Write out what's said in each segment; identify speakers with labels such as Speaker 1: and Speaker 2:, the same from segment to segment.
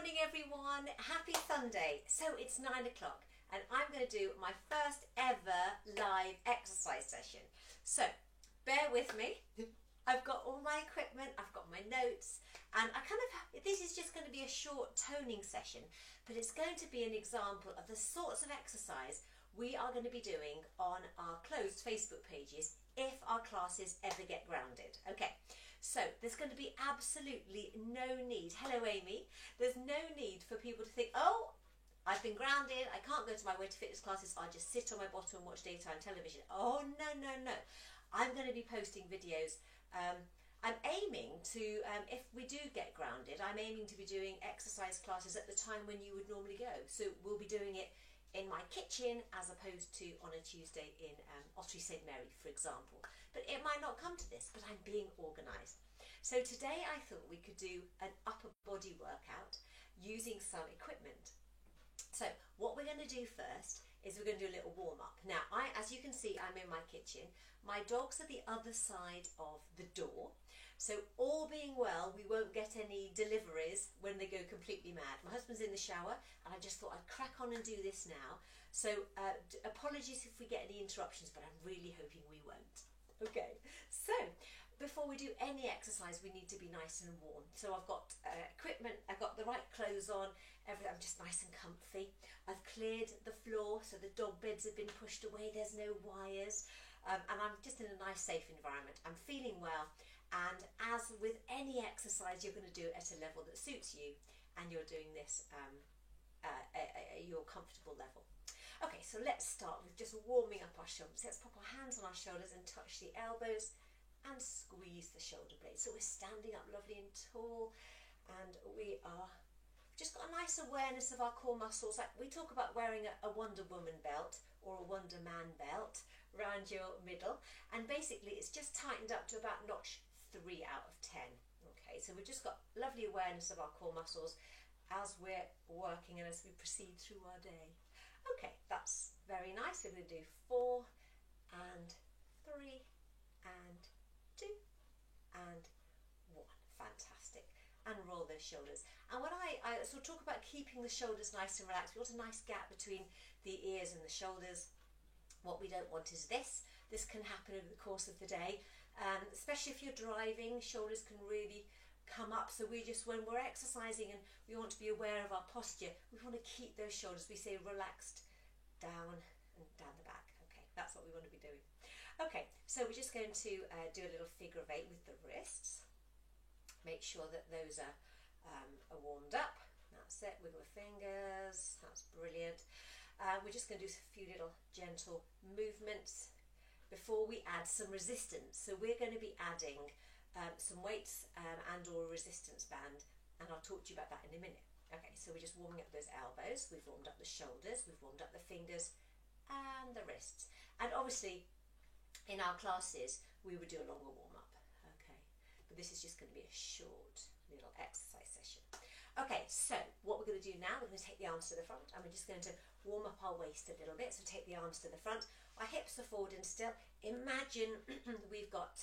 Speaker 1: morning everyone, happy Sunday. So it's 9 o'clock and I'm going to do my first ever live exercise session. So bear with me, I've got all my equipment, I've got my notes, and this is just going to be a short toning session, but it's going to be an example of the sorts of exercise we are going to be doing on our closed Facebook pages if our classes ever get grounded. Okay, so there's going to be absolutely no need, hello Amy, there's no need for people to think, oh, I've been grounded, I can't go to my Way to Fitness classes, I'll just sit on my bottom and watch daytime television. Oh no, no, no. I'm going to be posting videos. I'm aiming to, if we do get grounded, I'm aiming to be doing exercise classes at the time when you would normally go. So we'll be doing it in my kitchen as opposed to on a Tuesday in Osprey St Mary, for example. But it might not come to this, but I'm being organised. So today I thought we could do an upper body workout using some equipment. So what we're going to do first is we're going to do a little warm-up. Now, as you can see, I'm in my kitchen. My dogs are the other side of the door. So all being well, we won't get any deliveries when they go completely mad. My husband's in the shower and I just thought I'd crack on and do this now. So apologies if we get any interruptions, but I'm really hoping we won't. Okay, so before we do any exercise, we need to be nice and warm. So I've got equipment, I've got the right clothes on, I'm just nice and comfy. I've cleared the floor, so the dog beds have been pushed away, there's no wires, and I'm just in a nice, safe environment. I'm feeling well, and as with any exercise, you're going to do it at a level that suits you, and you're doing this at your comfortable level. Okay, so let's start with just warming up our shoulders. Let's pop our hands on our shoulders and touch the elbows and squeeze the shoulder blades. So we're standing up lovely and tall, and we are just got a nice awareness of our core muscles. Like we talk about wearing a Wonder Woman belt or a Wonder Man belt around your middle, and basically it's just tightened up to about notch 3 out of 10. Okay, so we've just got lovely awareness of our core muscles as we're working and as we proceed through our day. Okay, that's very nice. We're going to do 4 and 3 and 2 and 1. Fantastic. And roll those shoulders. And when I sort of talk about keeping the shoulders nice and relaxed, we want a nice gap between the ears and the shoulders. What we don't want is this. This can happen over the course of the day, especially if you're driving, shoulders can really come up. So we just, when we're exercising and we want to be aware of our posture, we want to keep those shoulders, we say relaxed down and down the back. Okay, that's what we want to be doing. Okay, so we're just going to do a little figure of 8 with the wrists. Make sure that those are warmed up. That's it, wiggle the fingers, that's brilliant. We're just going to do a few little gentle movements before we add some resistance. So we're going to be adding some weights and or a resistance band, and I'll talk to you about that in a minute. Okay, so we're just warming up those elbows, we've warmed up the shoulders, we've warmed up the fingers and the wrists. And obviously in our classes we would do a longer warm-up, okay, but this is just going to be a short little exercise session. Okay, so what we're going to do now, we're going to take the arms to the front and we're just going to warm up our waist a little bit. So take the arms to the front, our hips are forward and still. Imagine we've got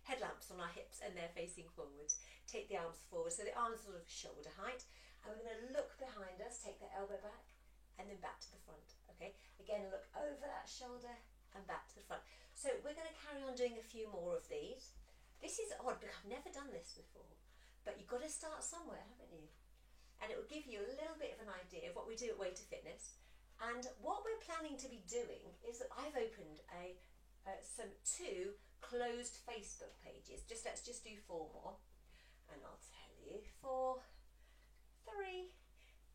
Speaker 1: headlamps on our hips and they're facing forwards. Take the arms forward, so the arms are sort of shoulder height, and we're going to look behind us, take the elbow back and then back to the front. Okay, again look over that shoulder and back to the front. So we're going to carry on doing a few more of these. This is odd because I've never done this before, but you've got to start somewhere, haven't you? And it will give you a little bit of an idea of what we do at Way to Fitness. And what we're planning to be doing is that I've opened two closed Facebook pages. Let's just do 4 more. And I'll tell you 4, 3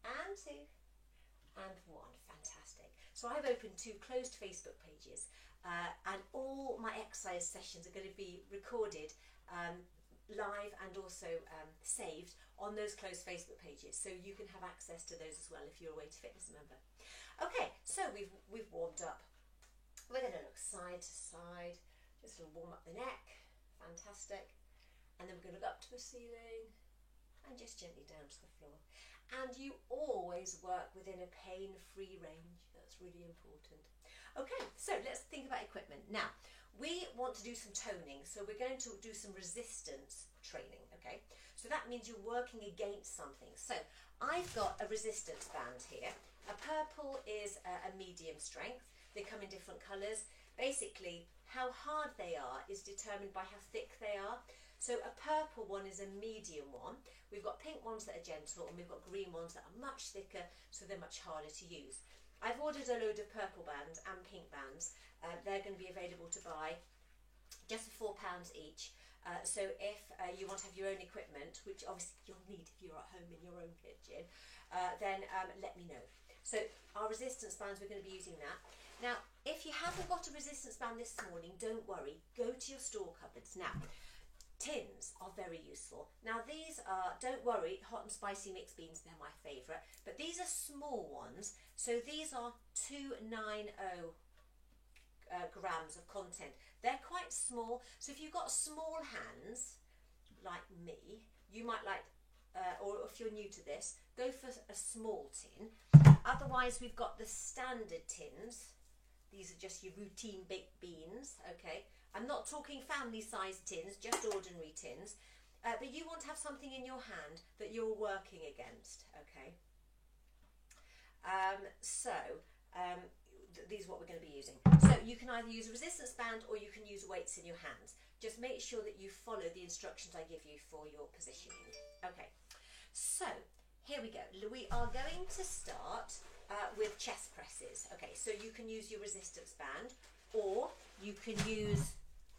Speaker 1: and 2 and 1. Fantastic. So I've opened 2 closed Facebook pages, and all my exercise sessions are going to be recorded live and also saved on those closed Facebook pages, so you can have access to those as well if you're a Way to Fitness member. Okay, so we've warmed up. We're going to look side to side, just to warm up the neck. Fantastic. And then we're going to look up to the ceiling and just gently down to the floor. And you always work within a pain-free range. That's really important. Okay, so let's think about equipment. Now, we want to do some toning, so we're going to do some resistance training, okay? So that means you're working against something. So I've got a resistance band here. A purple is a medium strength. They come in different colours. Basically, how hard they are is determined by how thick they are. So a purple one is a medium one. We've got pink ones that are gentle, and we've got green ones that are much thicker, so they're much harder to use. I've ordered a load of purple bands and pink bands. They're going to be available to buy just for £4 each. So if you want to have your own equipment, which obviously you'll need if you're at home in your own kitchen, then let me know. So our resistance bands, we're going to be using that. Now, if you haven't got a resistance band this morning, don't worry. Go to your store cupboards. Now, tins are very useful. Now these are, don't worry, hot and spicy mixed beans, they're my favourite, but these are small ones. So these are 290 grams of content. They're quite small, so if you've got small hands like me, you might like, or if you're new to this, go for a small tin. Otherwise we've got the standard tins. These are just your routine baked beans, okay? I'm not talking family-sized tins, just ordinary tins. But you want to have something in your hand that you're working against, okay? These are what we're going to be using. So you can either use a resistance band or you can use weights in your hands. Just make sure that you follow the instructions I give you for your positioning. Okay, so here we go. We are going to start with chest presses. Okay, so you can use your resistance band or you can use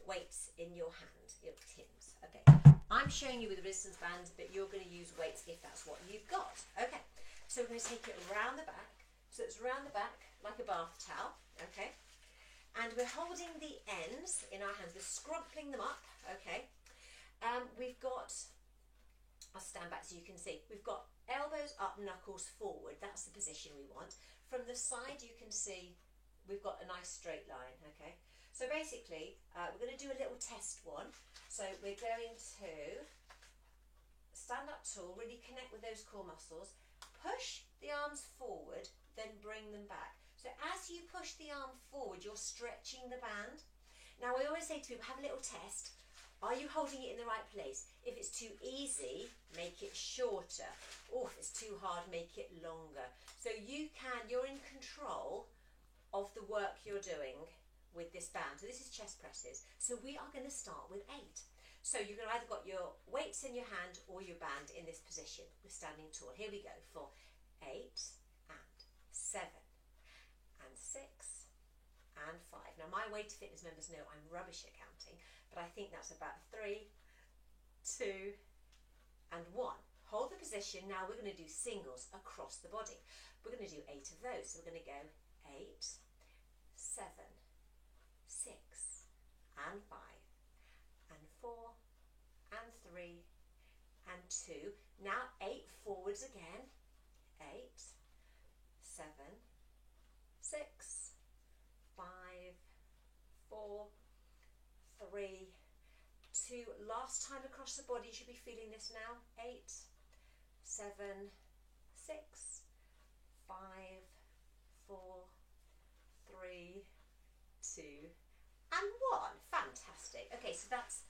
Speaker 1: weights in your hand, your tins. Okay, I'm showing you with the resistance band, but you're going to use weights if that's what you've got. Okay, so we're going to take it around the back. So it's around the back like a bath towel, okay? And we're holding the ends in our hands. We're scrumpling them up, okay? We've got, I'll stand back so you can see. We've got elbows up, knuckles forward. That's the position we want. From the side, you can see we've got a nice straight line, okay? So basically, we're going to do a little test one. So we're going to stand up tall, really connect with those core muscles, push the arms forward, then bring them back. So as you push the arm forward, you're stretching the band. Now I always say to people, have a little test. Are you holding it in the right place? If it's too easy, make it shorter. Or if it's too hard, make it longer. So you're in control of the work you're doing with this band. So this is chest presses. So we are going to start with 8. So you've either got your weights in your hand or your band in this position. We're standing tall. Here we go for 8 and 7 and 6 and 5. Now my Way to Fitness members know I'm rubbish at counting, but I think that's about 3, 2 and 1. Hold the position. Now we're going to do singles across the body. We're going to do 8 of those. So we're going to go 8, 7, 6 and 5 and 4 and 3 and 2. Now 8 forwards again. 8, 7, 6, 5, 4, 3, 2. Last time across the body. You should be feeling this now. 8, 7, 6, 5, 4, 3, 2 and 1. Fantastic. Okay, so that's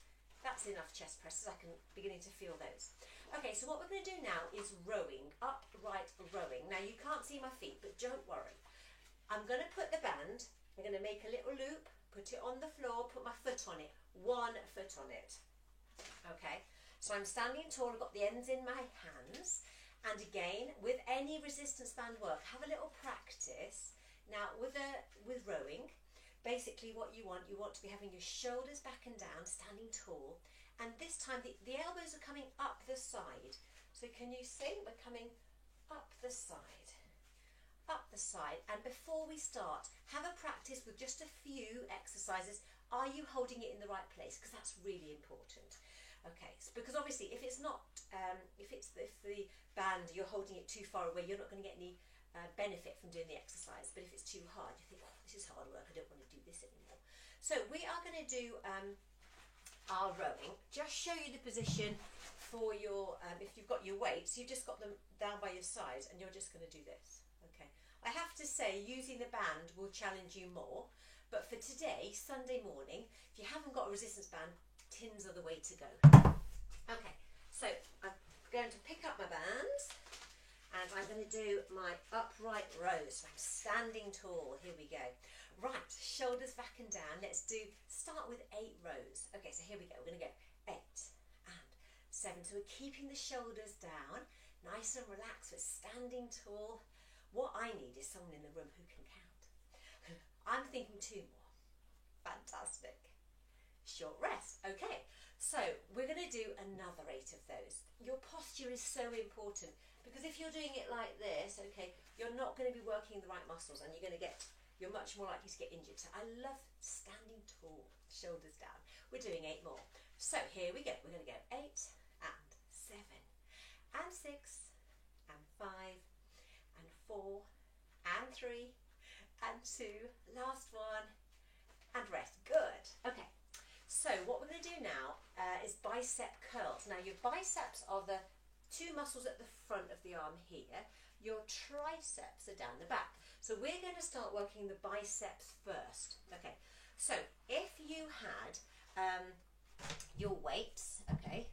Speaker 1: enough chest presses. I can beginning to feel those. Okay, so what we're going to do now is rowing, upright rowing. Now you can't see my feet, but don't worry. I'm going to put the band, I'm going to make a little loop, put it on the floor, put my foot on it, 1 foot on it. Okay, so I'm standing tall, I've got the ends in my hands, and again, with any resistance band work, have a little practice. Now with rowing, basically what you want to be having your shoulders back and down, standing tall, and this time the elbows are coming up the side. So can you see? We're coming up the side, and before we start, have a practice with just a few exercises. Are you holding it in the right place? Because that's really important. Okay, so because obviously if it's not, if the band, you're holding it too far away, you're not going to get any benefit from doing the exercise. But if it's too hard, you think, oh, this is hard work, I don't want to do this anymore. So we are going to do our rowing. Just show you the position for your, if you've got your weights, you've just got them down by your sides and you're just going to do this. Okay, I have to say using the band will challenge you more, but for today, Sunday morning, if you haven't got a resistance band, tins are the way to go. Okay, so I'm going to pick up my band going to do my upright rows. I'm standing tall. Here we go. Right, shoulders back and down. Let's start with 8 rows. Okay, so here we go. We're going to go 8 and 7. So we're keeping the shoulders down, nice and relaxed. We're standing tall. What I need is someone in the room who can count. I'm thinking 2 more. Fantastic. Short rest. Okay, so we're going to do another 8 of those. Your posture is so important because if you're doing it like this, okay, you're not going to be working the right muscles and you're much more likely to get injured. So I love standing tall, shoulders down. We're doing 8 more. So here we go. We're going to go 8 and 7 and 6 and 5 and 4 and 3 and 2. Last one and rest. Good. Okay. So what we're going to do now is bicep curls. Now your biceps are the 2 muscles at the front of the arm here. Your triceps are down the back. So we're going to start working the biceps first. Okay, so if you had your weights, okay,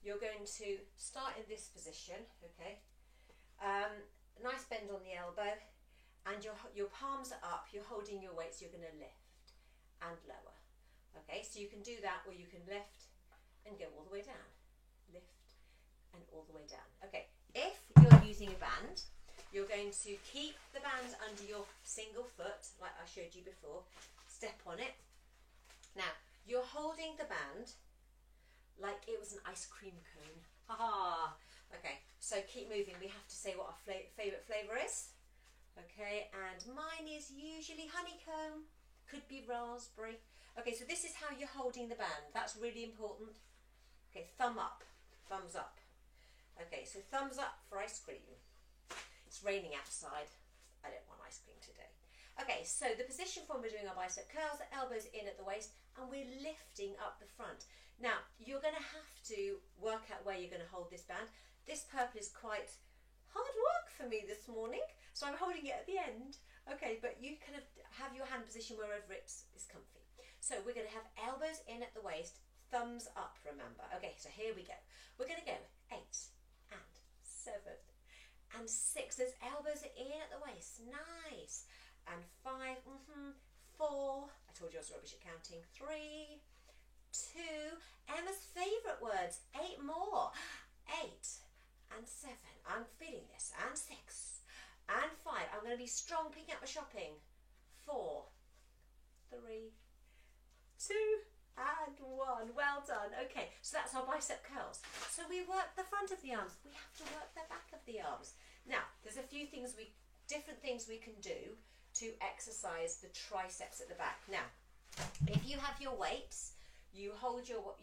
Speaker 1: you're going to start in this position, okay, nice bend on the elbow, and your palms are up, you're holding your weights, you're going to lift and lower. Okay, so you can do that or you can lift and go all the way down, lift and all the way down. Okay, if you're using a band, you're going to keep the band under your single foot, like I showed you before, step on it. Now, you're holding the band like it was an ice cream cone. Ha! Okay, so keep moving. We have to say what our favourite flavour is. Okay, and mine is usually honeycomb, could be raspberry. Okay, so this is how you're holding the band. That's really important. Okay, thumb up, thumbs up. Okay, so thumbs up for ice cream. It's raining outside. I don't want ice cream today. Okay, so the position form we're doing our bicep curls, the elbows in at the waist, and we're lifting up the front. Now, you're going to have to work out where you're going to hold this band. This purple is quite hard work for me this morning, so I'm holding it at the end. Okay, but you kind of have your hand position wherever it's comfy. So we're going to have elbows in at the waist, thumbs up, remember. Okay, so here we go. We're going to go 8 and 7 and 6. Those elbows are in at the waist. Nice. And 5, 4. I told you I was rubbish at counting. 3, 2. Emma's favourite words. 8 more. 8 and 7. I'm feeling this. And 6 and 5. I'm going to be strong picking up my shopping. 4, 3, 2 and 1. Well done. Okay, so that's our bicep curls. So we work the front of the arms. We have to work the back of the arms. Now, there's a few things different things we can do to exercise the triceps at the back. Now, if you have your weights, you hold your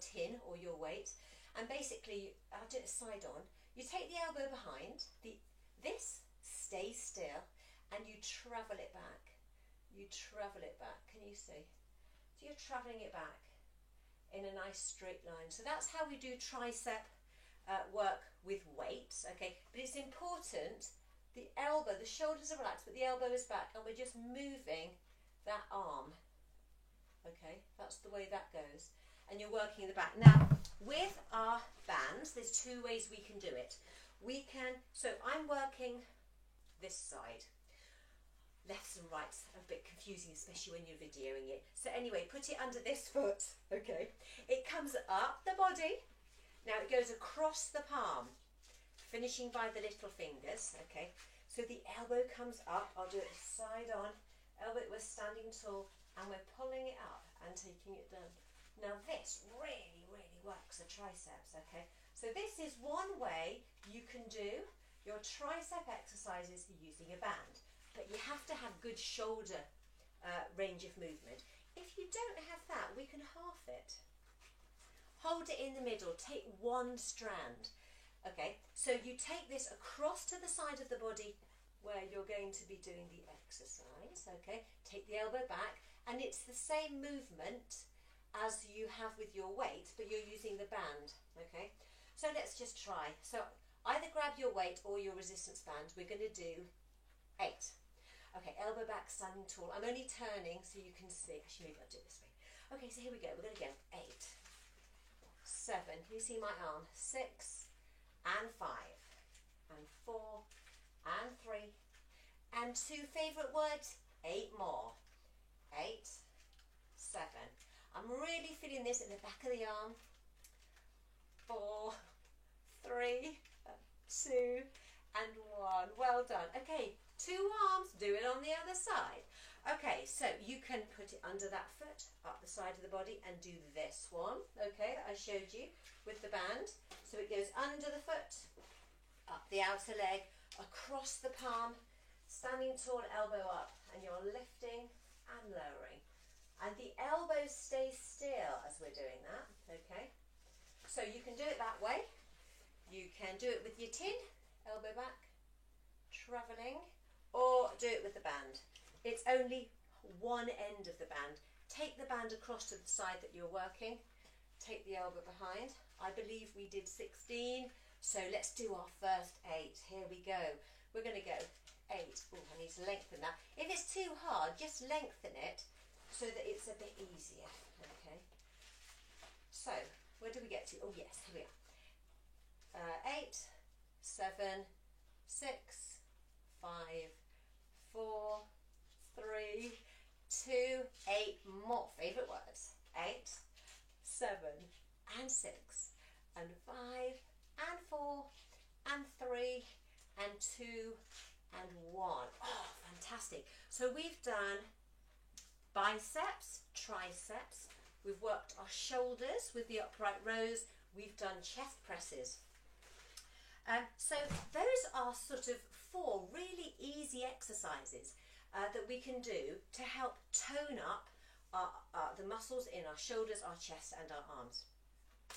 Speaker 1: tin or your weight, and basically, I'll do it side on. You take the elbow behind. This stays still, and you travel it back. You travel it back. Can you see? So you're travelling it back in a nice straight line. So that's how we do tricep work with weights, okay? But it's important, the elbow, the shoulders are relaxed, but the elbow is back, and we're just moving that arm, okay? That's the way that goes. And you're working in the back. Now, with our bands, there's 2 ways we can do it. So I'm working this side. Lefts and rights are a bit confusing, especially when you're videoing it. So anyway, put it under this foot, okay? It comes up the body. Now it goes across the palm, finishing by the little fingers, okay? So the elbow comes up. I'll do it side on. Elbow, we're standing tall, and we're pulling it up and taking it down. Now this really, really works the triceps, okay? So this is one way you can do your tricep exercises using a band. But you have to have good shoulder range of movement. If you don't have that, we can half it. Hold it in the middle. Take 1 strand. Okay, so you take this across to the side of the body where you're going to be doing the exercise. Okay, take the elbow back, and it's the same movement as you have with your weight, but you're using the band. Okay, so let's just try. So either grab your weight or your resistance band. We're going to do 8. Okay, elbow back, standing tall. I'm only turning so you can see. Actually, maybe I'll do it this way. Okay, so here we go. We're going to go 8, 7. Can you see my arm? 6 and 5 and 4 and 3 and 2 favourite words, 8 more. 8, 7. I'm really feeling this in the back of the arm. 4, 3, 2 and 1. Well done. Okay, 2 arms, do it on the other side. Okay, so you can put it under that foot, up the side of the body, and do this one, okay, that I showed you with the band. So it goes under the foot, up the outer leg, across the palm, standing tall, elbow up, and you're lifting and lowering. And the elbows stay still as we're doing that, okay? So you can do it that way. You can do it with your tin, elbow back, travelling, or do it with the band. It's only one end of the band. Take the band across to the side that you're working. Take the elbow behind. I believe we did 16, so let's do our first 8. Here we go. We're going to go 8. Oh, I need to lengthen that. If it's too hard, just lengthen it so that it's a bit easier. Okay. So, where do we get to? Oh, yes, here we are. 8, 7, 6, 5, 4, 3, 2, 8 more. Favourite words. 8, 7 and 6 and 5 and 4 and 3 and 2 and 1. Oh, fantastic. So we've done biceps, triceps. We've worked our shoulders with the upright rows. We've done chest presses. So those are sort of 4 really easy exercises that we can do to help tone up the muscles in our shoulders, our chest and our arms.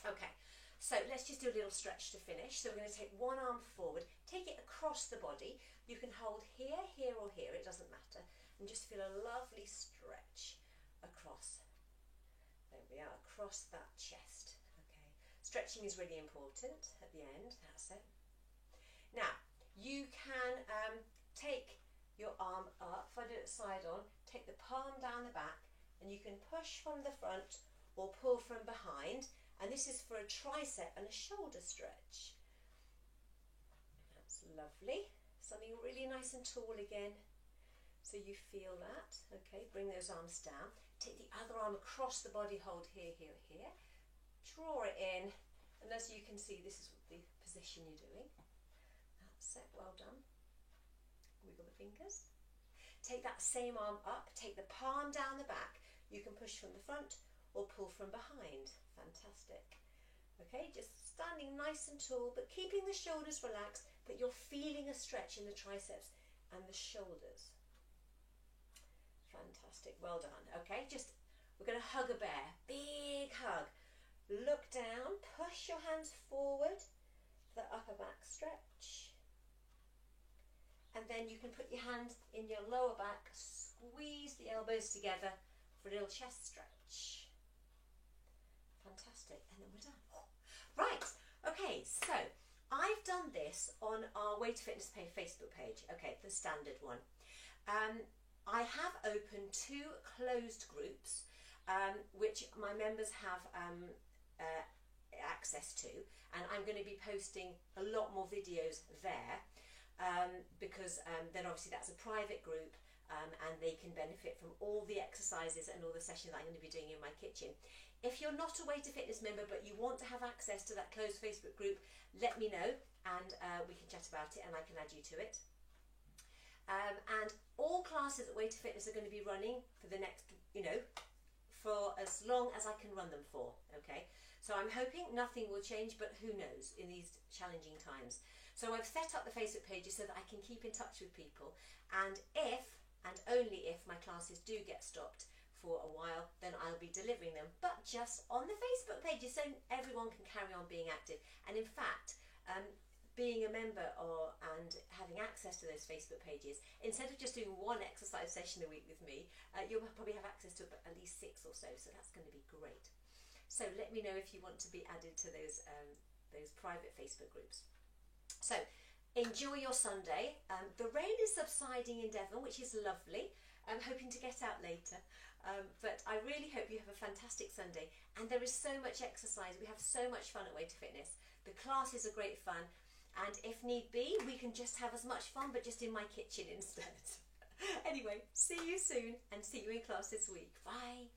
Speaker 1: Okay, so let's just do a little stretch to finish. So we're going to take one arm forward, take it across the body. You can hold here, here or here, it doesn't matter. And just feel a lovely stretch across. There we are, across that chest. Okay, stretching is really important at the end, that's it. Now, you can take your arm up, if I do it side on, take the palm down the back, and you can push from the front or pull from behind, and this is for a tricep and a shoulder stretch. That's lovely. Something really nice and tall again, so you feel that. Okay, bring those arms down. Take the other arm across the body, hold here, here, here. Draw it in, and as you can see, this is the position you're doing. That's it, well done. Wiggle the fingers. Take that same arm up, take the palm down the back. You can push from the front or pull from behind. Fantastic. Okay, just standing nice and tall, but keeping the shoulders relaxed, but you're feeling a stretch in the triceps and the shoulders. Fantastic, well done. Okay, just, we're going to hug a bear. Big hug. Look down, push your hands forward, the upper back stretch. And then you can put your hand in your lower back, squeeze the elbows together for a little chest stretch. Fantastic, and then we're done. Right, okay, so I've done this on our Way to Fitness Facebook page, okay, the standard one. I have opened 2 closed groups, which my members have access to, and I'm going to be posting a lot more videos there. Because then obviously that's a private group and they can benefit from all the exercises and all the sessions I'm going to be doing in my kitchen. If you're not a Way to Fitness member but you want to have access to that closed Facebook group, let me know and we can chat about it and I can add you to it. And all classes at Way to Fitness are going to be running for the next, for as long as I can run them for, okay? So I'm hoping nothing will change, but who knows in these challenging times. So I've set up the Facebook pages so that I can keep in touch with people, and if and only if my classes do get stopped for a while, then I'll be delivering them, but just on the Facebook pages so everyone can carry on being active. And in fact, being a member and having access to those Facebook pages, instead of just doing 1 exercise session a week with me, you'll probably have access to at least 6 or so, so that's going to be great. So let me know if you want to be added to those private Facebook groups. So enjoy your Sunday. The rain is subsiding in Devon, which is lovely. I'm hoping to get out later. But I really hope you have a fantastic Sunday. And there is so much exercise. We have so much fun at Way to Fitness. The classes are great fun. And if need be, we can just have as much fun, but just in my kitchen instead. Anyway, see you soon and see you in class this week. Bye.